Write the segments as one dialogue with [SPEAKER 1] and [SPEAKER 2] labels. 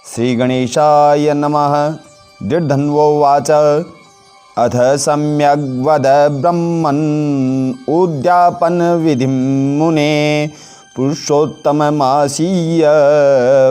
[SPEAKER 1] श्रीगणेशाय नमः। दीर्घन्वोवाच अथ सम्यग् वद ब्रह्मन् उद्यापन विधिं मुने पुरुषोत्तममासीय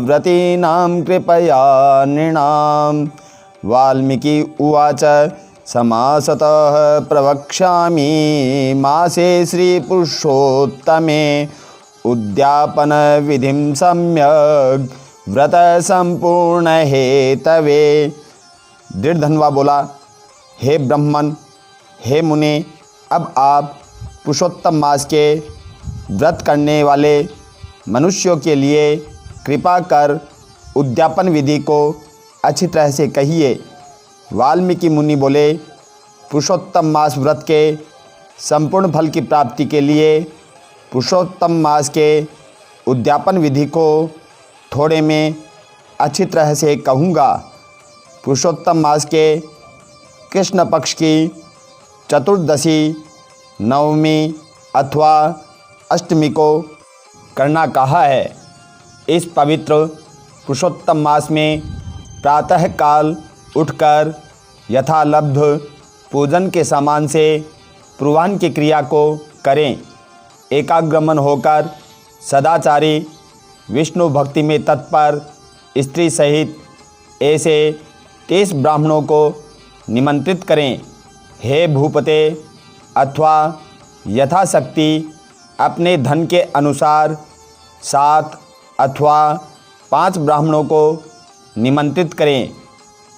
[SPEAKER 1] व्रतीनां कृपया नृणाम्। वाल्मीकि उवाच समासतः प्रवक्ष्यामि मासे श्रीपुरुषोत्तमे उद्यापन विधिं सम्यग् व्रत संपूर्ण हेतवे। दीर्घन्वा बोला, हे ब्राह्मण, हे मुनि, अब आप पुरुषोत्तम मास के व्रत करने वाले मनुष्यों के लिए कृपा कर उद्यापन विधि को अच्छी तरह से कहिए। वाल्मीकि मुनि बोले, पुरुषोत्तम मास व्रत के संपूर्ण फल की प्राप्ति के लिए पुरुषोत्तम मास के उद्यापन विधि को थोड़े में अच्छी तरह से कहूँगा। पुरुषोत्तम मास के कृष्ण पक्ष की चतुर्दशी, नवमी अथवा अष्टमी को करना कहा है। इस पवित्र पुरुषोत्तम मास में प्रातः काल उठकर यथालब्ध पूजन के सामान से पूर्वाह्न की क्रिया को करें। एकाग्रमन होकर सदाचारी विष्णु भक्ति में तत्पर स्त्री सहित ऐसे 30 ब्राह्मणों को निमंत्रित करें। हे भूपते, अथवा यथाशक्ति अपने धन के अनुसार 7 अथवा 5 ब्राह्मणों को निमंत्रित करें।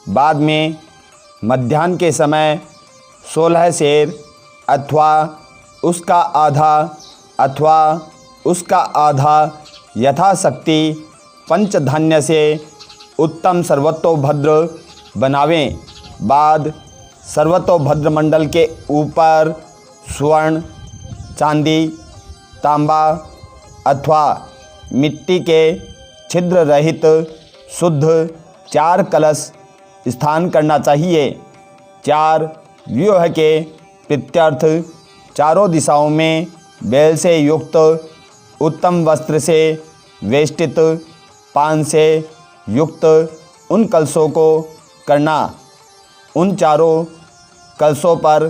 [SPEAKER 1] बाद में मध्याह्न के समय 16 सेर अथवा उसका आधा यथाशक्ति पंचधान्य से उत्तम सर्वतोभद्र बनावें। बाद सर्वतोभद्र मंडल के ऊपर स्वर्ण, चांदी, तांबा अथवा मिट्टी के छिद्र रहित शुद्ध 4 कलश स्थान करना चाहिए। 4 व्यूह के प्रत्यर्थ चारों दिशाओं में बेल से युक्त उत्तम वस्त्र से वेष्टित पान से युक्त उन कलशों को करना। उन चारों कलशों पर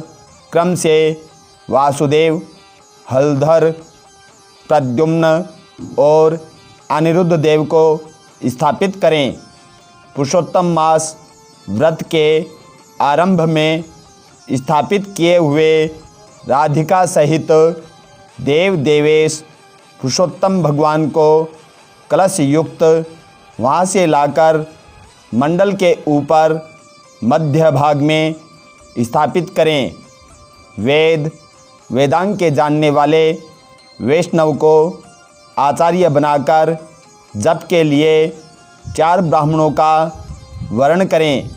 [SPEAKER 1] क्रम से वासुदेव, हलधर, प्रद्युम्न और अनिरुद्ध देव को स्थापित करें। पुरुषोत्तम मास व्रत के आरंभ में स्थापित किए हुए राधिका सहित देव देवेश पुरुषोत्तम भगवान को कलश युक्त वहाँ से लाकर मंडल के ऊपर मध्य भाग में स्थापित करें। वेदांग के जानने वाले वैष्णव को आचार्य बनाकर जप के लिए 4 ब्राह्मणों का वर्ण करें।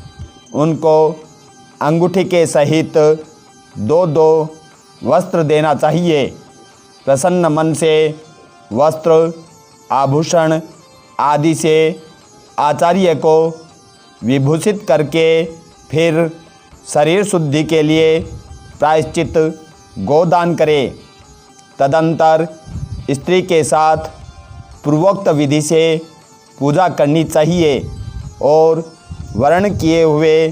[SPEAKER 1] उनको अंगूठी के सहित 2-2 वस्त्र देना चाहिए। प्रसन्न मन से वस्त्र, आभूषण आदि से आचार्य को विभूषित करके फिर शरीर शुद्धि के लिए प्रायश्चित गोदान करें। तदंतर स्त्री के साथ पूर्वोक्त विधि से पूजा करनी चाहिए और वर्ण किए हुए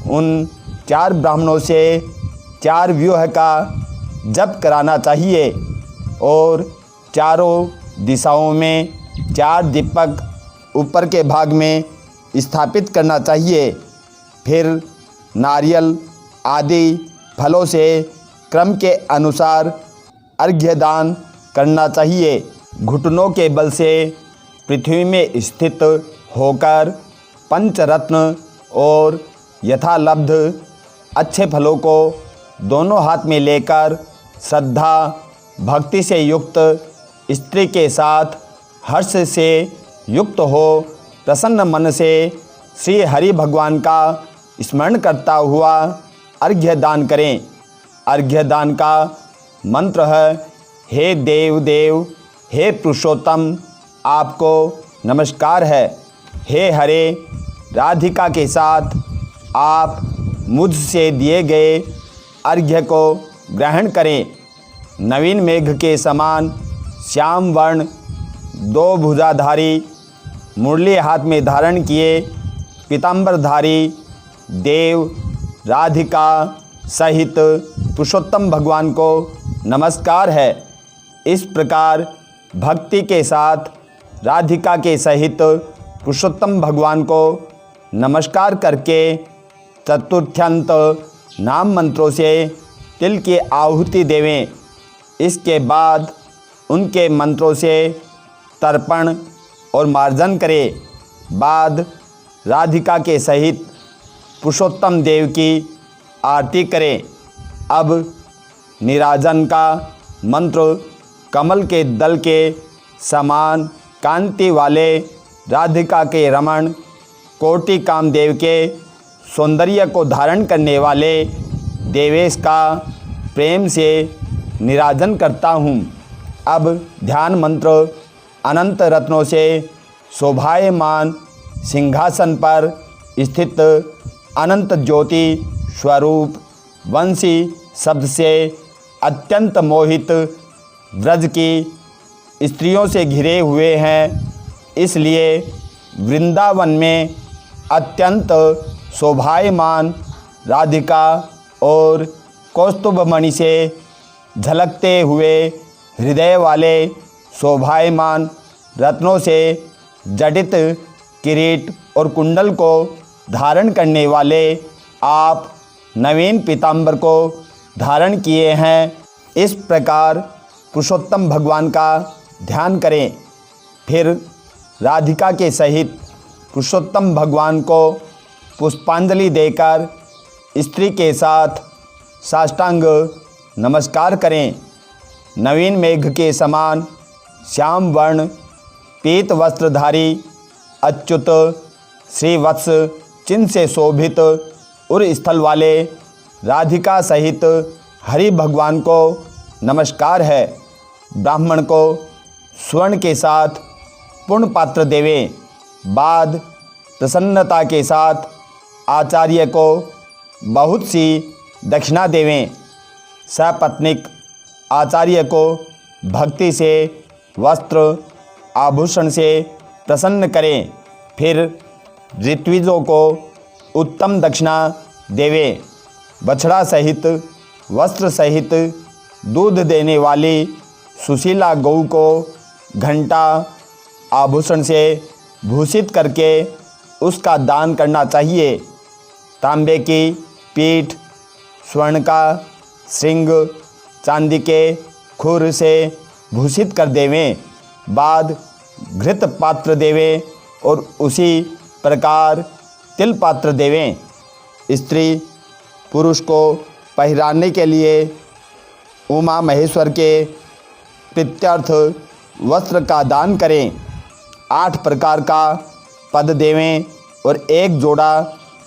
[SPEAKER 1] उन 4 ब्राह्मणों से 4 व्यूह का जप कराना चाहिए और चारों दिशाओं में 4 दीपक ऊपर के भाग में स्थापित करना चाहिए। फिर नारियल आदि फलों से क्रम के अनुसार अर्घ्यदान करना चाहिए। घुटनों के बल से पृथ्वी में स्थित होकर पंचरत्न और यथालब्ध अच्छे फलों को दोनों हाथ में लेकर श्रद्धा भक्ति से युक्त स्त्री के साथ हर्ष से युक्त हो प्रसन्न मन से श्री हरि भगवान का स्मरण करता हुआ अर्घ्यदान करें। अर्घ्यदान का मंत्र है, हे देव देव, हे पुरुषोत्तम, आपको नमस्कार है। हे हरे, राधिका के साथ आप मुझसे दिए गए अर्घ्य को ग्रहण करें। नवीन मेघ के समान श्याम वर्ण 2 भुजाधारी मुरली हाथ में धारण किए पीताम्बरधारी देव राधिका सहित पुरुषोत्तम भगवान को नमस्कार है। इस प्रकार भक्ति के साथ राधिका के सहित पुरुषोत्तम भगवान को नमस्कार करके चतुर्थ्यंत नाम मंत्रों से तिल की आहुति देवें। इसके बाद उनके मंत्रों से तर्पण और मार्जन करें। बाद राधिका के सहित पुरुषोत्तम देव की आरती करें। अब निराजन का मंत्र कमल के दल के समान कांति वाले राधिका के रमण कोटि कामदेव के सौंदर्य को धारण करने वाले देवेश का प्रेम से निराजन करता हूँ। अब ध्यान मंत्र अनंत रत्नों से शोभायमान सिंहासन पर स्थित अनंत ज्योति स्वरूप वंशी शब्द से अत्यंत मोहित व्रज की स्त्रियों से घिरे हुए हैं, इसलिए वृंदावन में अत्यंत शोभायमान राधिका और कौस्तुभमणि से झलकते हुए हृदय वाले शोभायमान रत्नों से जडित किरीट और कुंडल को धारण करने वाले आप नवीन पीताम्बर को धारण किए हैं। इस प्रकार पुरुषोत्तम भगवान का ध्यान करें। फिर राधिका के सहित पुरुषोत्तम भगवान को पुष्पांजलि देकर स्त्री के साथ साष्टांग नमस्कार करें। नवीन मेघ के समान श्याम वर्ण पीत वस्त्रधारी अच्युत श्रीवत्स चिन्ह से शोभित उर स्थल वाले राधिका सहित हरि भगवान को नमस्कार है। ब्राह्मण को स्वर्ण के साथ पूर्ण पात्र देवें। बाद प्रसन्नता के साथ आचार्य को बहुत सी दक्षिणा देवें। सपत्नीक आचार्य को भक्ति से वस्त्र आभूषण से प्रसन्न करें। फिर ऋत्विजों को उत्तम दक्षिणा देवें। बछड़ा सहित वस्त्र सहित दूध देने वाली सुशीला गौ को घंटा आभूषण से भूषित करके उसका दान करना चाहिए। तांबे की पीठ, स्वर्ण का श्रृंग, चांदी के खुर से भूषित कर देवें। बाद घृत पात्र देवें और उसी प्रकार तिल पात्र देवें। स्त्री पुरुष को पहराने के लिए उमा महेश्वर के प्रीत्यर्थ वस्त्र का दान करें। 8 प्रकार का पद देवें और 1 जोड़ा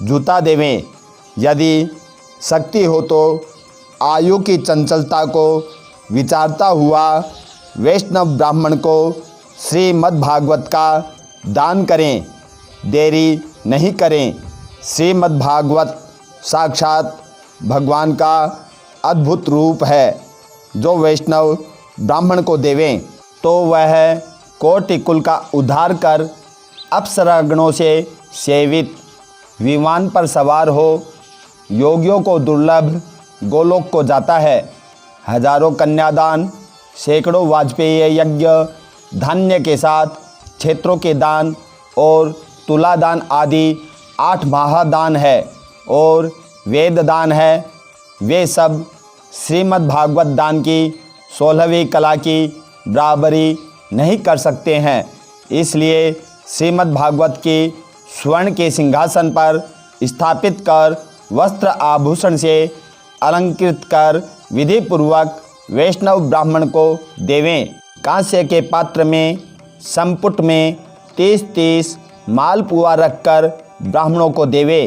[SPEAKER 1] जूता देवें। यदि शक्ति हो तो आयु की चंचलता को विचारता हुआ वैष्णव ब्राह्मण को श्रीमद् भागवत का दान करें। देरी नहीं करें। श्रीमद् भागवत साक्षात भगवान का अद्भुत रूप है। जो वैष्णव ब्राह्मण को देवें तो वह कोटि कुल का उद्धार कर अप्सरागणों से सेवित विमान पर सवार हो योगियों को दुर्लभ गोलोक को जाता है। हजारों कन्यादान, सैकड़ों वाजपेयी यज्ञ, धान्य के साथ क्षेत्रों के दान और तुलादान आदि 8 महादान है और वेद दान है। वे सब श्रीमद् भागवत दान की 16वीं कला की बराबरी नहीं कर सकते हैं। इसलिए श्रीमद् भागवत की स्वर्ण के सिंहासन पर स्थापित कर वस्त्र आभूषण से अलंकृत कर विधि पूर्वक वैष्णव ब्राह्मण को देवें। कांस्य के पात्र में संपुट में 30-30 मालपुआ रखकर ब्राह्मणों को देवे।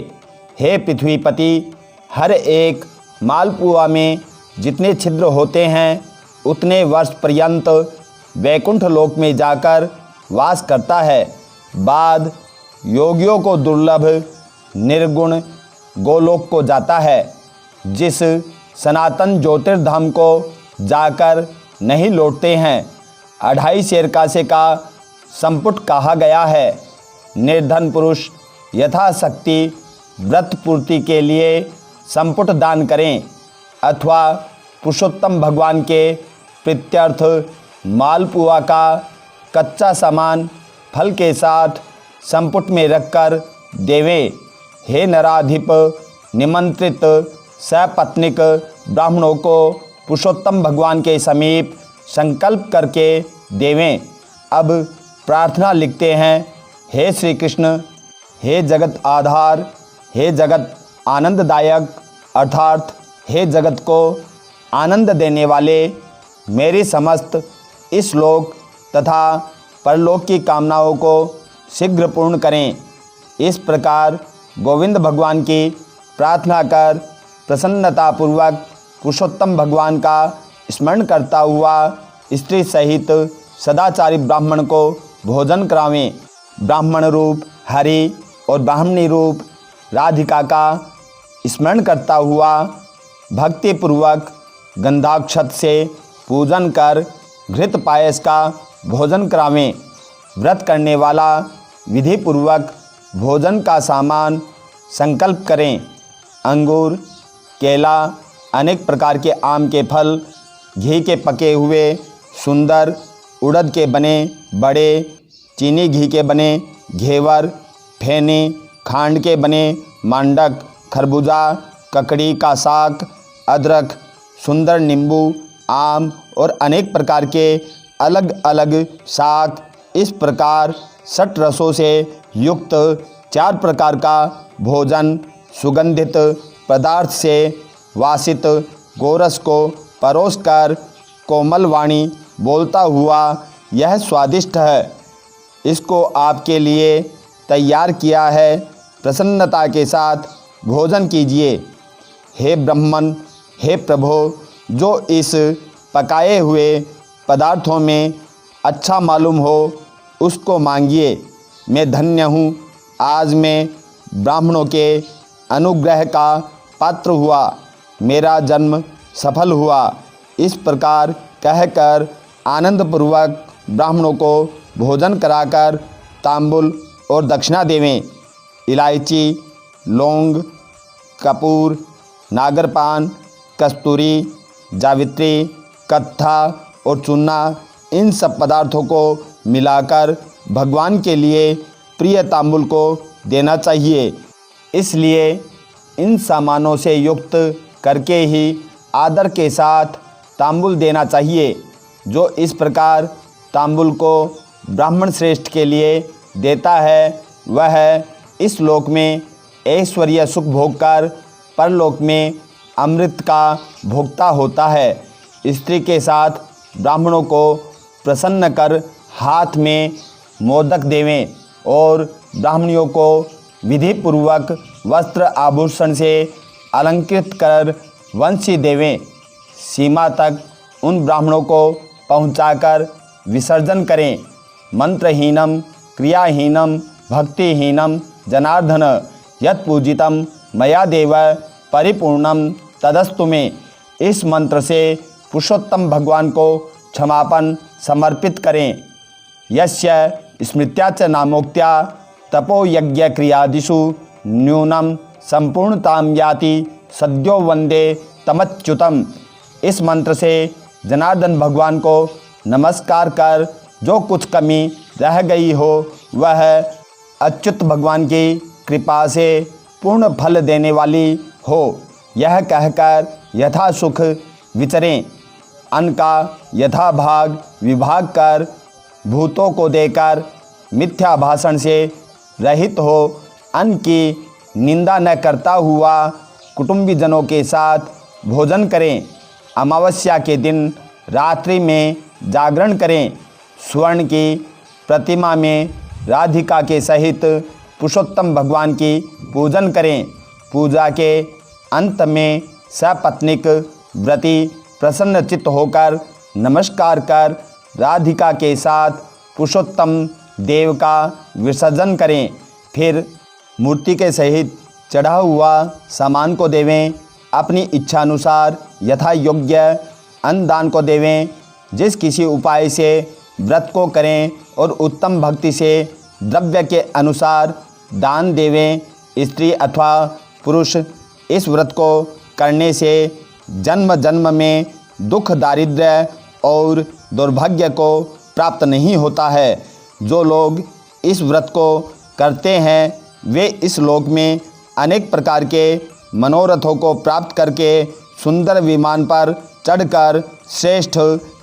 [SPEAKER 1] हे पृथ्वीपति, हर एक मालपुआ में जितने छिद्र होते हैं उतने वर्ष पर्यंत वैकुंठ लोक में जाकर वास करता है। बाद योगियों को दुर्लभ निर्गुण गोलोक को जाता है। जिस सनातन ज्योतिर्धाम को जाकर नहीं लौटते हैं 2.5 शेर कांसे का संपुट कहा गया है। निर्धन पुरुष यथाशक्ति व्रत पूर्ति के लिए संपुट दान करें अथवा पुरुषोत्तम भगवान के प्रीत्यर्थ मालपुआ का कच्चा सामान फल के साथ संपुट में रखकर देवें। हे नराधिप, निमंत्रित सपत्निक ब्राह्मणों को पुरुषोत्तम भगवान के समीप संकल्प करके देवें। अब प्रार्थना लिखते हैं। हे श्री कृष्ण, हे जगत आधार, हे जगत आनंददायक अर्थात हे जगत को आनंद देने वाले, मेरी समस्त इस लोक तथा परलोक की कामनाओं को शीघ्र पूर्ण करें। इस प्रकार गोविंद भगवान की प्रार्थना कर प्रसन्नतापूर्वक पुरुषोत्तम भगवान का स्मरण करता हुआ स्त्री सहित सदाचारी ब्राह्मण को भोजन करावें। ब्राह्मण रूप हरि और ब्राह्मणी रूप राधिका का स्मरण करता हुआ भक्तिपूर्वक गंधाक्षत से पूजन कर घृत पायस का भोजन करावें। व्रत करने वाला विधिपूर्वक भोजन का सामान संकल्प करें। अंगूर, केला, अनेक प्रकार के आम के फल, घी के पके हुए सुंदर, उड़द के बने बड़े, चीनी घी के बने घेवर, फेनी, खांड के बने मांडक, खरबूजा, ककड़ी का साग, अदरक, सुंदर नींबू, आम और अनेक प्रकार के अलग अलग साग, इस प्रकार 6 रसों से युक्त 4 प्रकार का भोजन सुगंधित पदार्थ से वासित गोरस को परोसकर कोमल वाणी बोलता हुआ, यह स्वादिष्ट है, इसको आपके लिए तैयार किया है, प्रसन्नता के साथ भोजन कीजिए। हे ब्राह्मण, हे प्रभो, जो इस पकाए हुए पदार्थों में अच्छा मालूम हो उसको मांगिए। मैं धन्य हूँ, आज मैं ब्राह्मणों के अनुग्रह का पात्र हुआ, मेरा जन्म सफल हुआ। इस प्रकार कहकर आनंदपूर्वक ब्राह्मणों को भोजन कराकर तांबुल और दक्षिणा देवें। इलायची, लौंग, कपूर, नागरपान, कस्तूरी, जावित्री, कत्था और चूना, इन सब पदार्थों को मिलाकर भगवान के लिए प्रिय तांबुल को देना चाहिए। इसलिए इन सामानों से युक्त करके ही आदर के साथ तांबुल देना चाहिए। जो इस प्रकार तांबुल को ब्राह्मण श्रेष्ठ के लिए देता है, वह इस लोक में ऐश्वर्य सुख भोग कर परलोक में अमृत का भोक्ता होता है। स्त्री के साथ ब्राह्मणों को प्रसन्न कर हाथ में मोदक देवें और ब्राह्मणियों को विधिपूर्वक वस्त्र आभूषण से अलंकृत कर वंशी देवें। सीमा तक उन ब्राह्मणों को पहुंचाकर विसर्जन करें। मंत्रहीनम क्रियाहीनम भक्तिहीनम जनार्दन यत् पूजितम मया देव परिपूर्णम तदस्तु में, इस मंत्र से पुरुषोत्तम भगवान को क्षमापन समर्पित करें। यस्य स्मृत्या च नामोक्त्या तपो यज्ञ क्रियादिषु न्यूनम संपूर्णतां याति सद्यो वंदे तमच्युतम। इस मंत्र से जनार्दन भगवान को नमस्कार कर जो कुछ कमी रह गई हो वह अच्युत भगवान की कृपा से पूर्ण फल देने वाली हो, यह कहकर यथा सुख विचरें। अन्न का यथा भाग विभाग कर भूतों को देकर मिथ्या भाषण से रहित हो अन्न की निंदा न करता हुआ कुटुंबीजनों के साथ भोजन करें। अमावस्या के दिन रात्रि में जागरण करें। स्वर्ण की प्रतिमा में राधिका के सहित पुरुषोत्तम भगवान की पूजन करें। पूजा के अंत में सपत्निक व्रती प्रसन्न चित्त होकर नमस्कार कर राधिका के साथ पुरुषोत्तम देव का विसर्जन करें। फिर मूर्ति के सहित चढ़ा हुआ सामान को देवें। अपनी इच्छानुसार यथा योग्य अन्नदान को देवें। जिस किसी उपाय से व्रत को करें और उत्तम भक्ति से द्रव्य के अनुसार दान देवें। स्त्री अथवा पुरुष इस व्रत को करने से जन्म जन्म में दुख, दारिद्र्य और दुर्भाग्य को प्राप्त नहीं होता है। जो लोग इस व्रत को करते हैं वे इस लोक में अनेक प्रकार के मनोरथों को प्राप्त करके सुंदर विमान पर चढ़कर श्रेष्ठ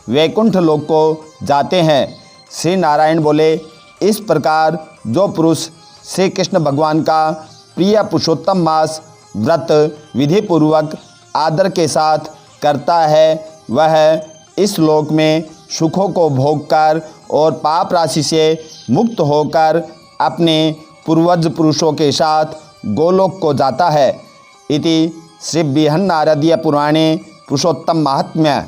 [SPEAKER 1] वैकुंठ लोक को जाते हैं। श्री नारायण बोले, इस प्रकार जो पुरुष श्री कृष्ण भगवान का प्रिय पुरुषोत्तम मास व्रत विधि पूर्वक आदर के साथ करता है वह इस लोक में सुखों को भोगकर और पाप राशि से मुक्त होकर अपने पूर्वज पुरुषों के साथ गोलोक को जाता है। इति श्री बृहन्नारदीय पुराणे पुरुषोत्तम महात्म्य